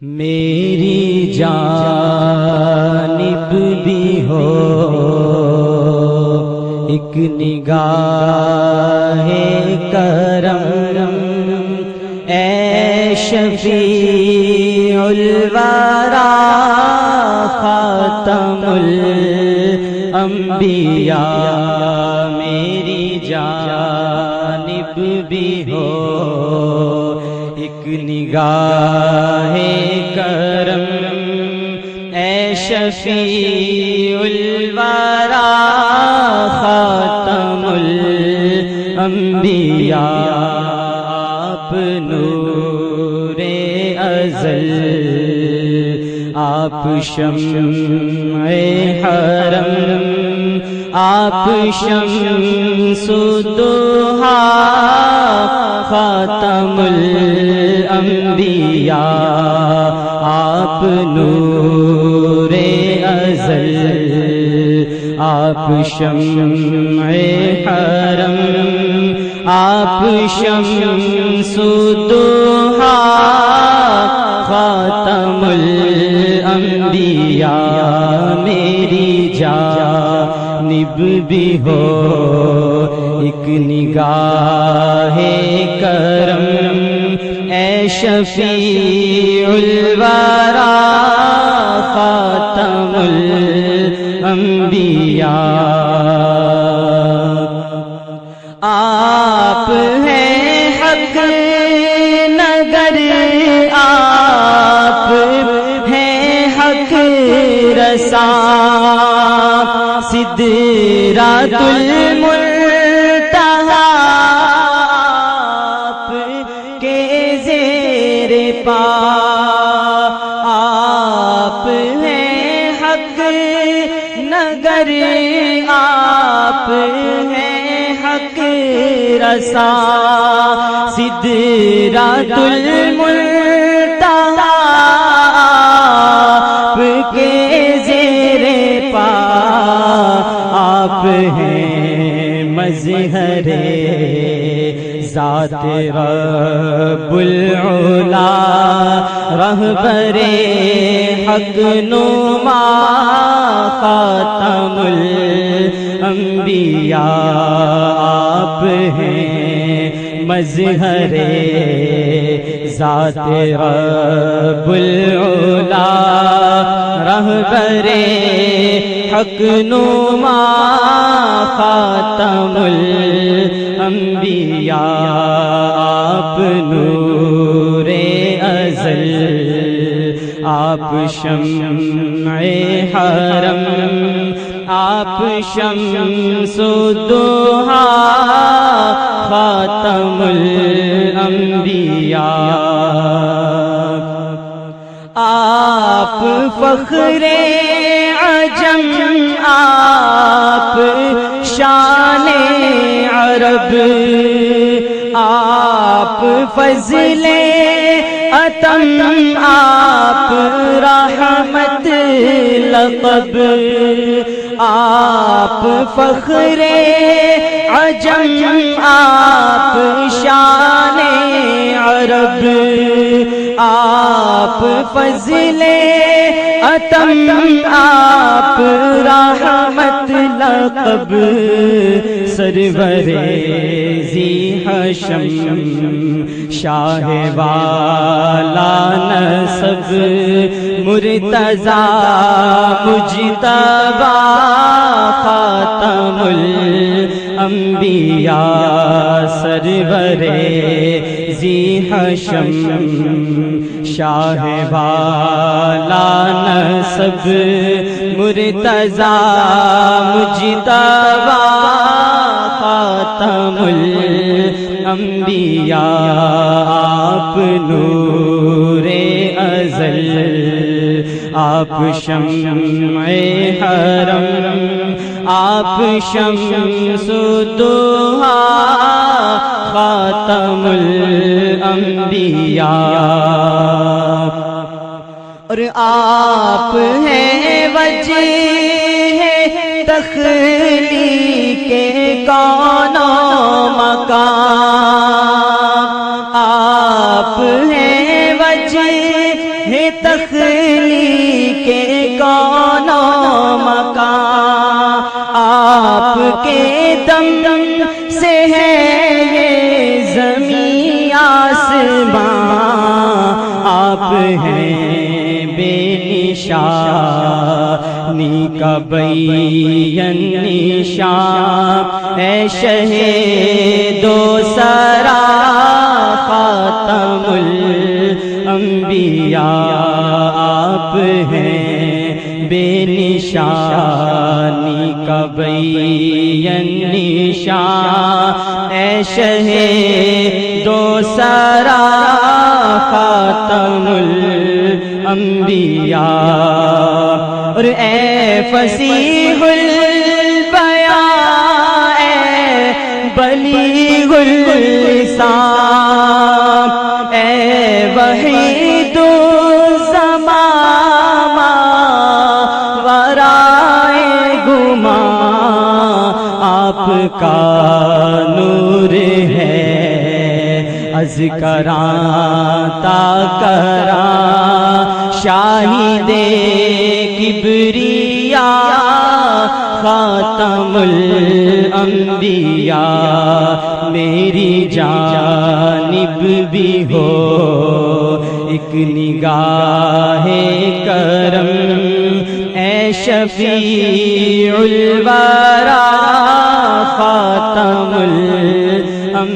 میری جانب بھی ہو ایک نگاہ کرم، اے شفیع الورا خاتم الانبیاء، میری جانب بھی ہو ایک نگاہ کرم، اے شفیع الورا خاتم الانبیاء، آپ نور ازل، آپ شمع حرم، آپ شمس الضحیٰ خاتم الانبیاء، آپ نور ازل، آپ شمع حرم، آپ شمس الضحیٰ خاتم الانبیاء، میری جانب بھی ہو ایک نگاہ کرم، اے شفیع الورا خاتم الانبیاء، آپ ہیں حق نگر، آپ ہیں حق رساں، سدرۃ المنتہا آپ کے زیر پا، آپ ہیں حق نگر، آپ ہیں حق رساں، سدرۃ المنتہا آپ کے زیر پا، آپ ہیں مظہر ذات رب العلا، رہبر حق نما خاتم الانبیاء، آپ ہیں مظہر ذات رب العلا، رہبر حق نما خاتم الانبیاء، آپ نور ازل، آپ شمع حرم، آپ شمس الضحیٰ خاتم الانبیاء، آپ فخر عجم، آپ شان عرب، آپ فضل اتم، آپ رحمت لقب، آپ فخر عجم، آپ شان عرب، آپ فضل اتم، آپ رحمت لقب، سرور ذی حشم، شاہ والا نسب، مرتضیٰ مجتبیٰ خاتم الانبیاء، سرور ذی حشم، شاہ والا نسب، مرتضیٰ مجتبیٰ خاتم الانبیاء، آپ نور ازل، آپ شمع حرم، آپ شمس الضحیٰ خاتم الانبیاء، اور آپ ہیں وجہ تخلیق کون و مکان، آپ ہیں وجہ ہے تخلیق کون و مکان، آپ کے دم سے ہے یہ زمین آسمان، آپ ہیں بے نشانی کا بین نشان، اے شہید و سرا خاتم الانبیاء، آپ ہیں بے نشانی کا بین نشان، اے شہید و سرا خاتم الانبیاء، اور اے فصیح البیان، اے بلیغ اللسان، اے وحید الزمان ورائے گمان، آپ کا نور ہے از کراں تا کراں، شاہد کبریاء خاتم الانبیاء، میری جانب بھی ہو ایک نگاہ کرم، اے شفیع الورا خاتم الانبیاء،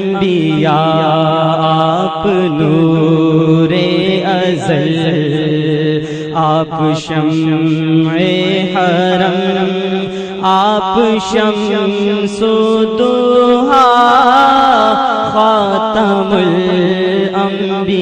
آپ نور ازل، آپ شمع حرم، آپ شمس الضحیٰ خاتم الانبیاء۔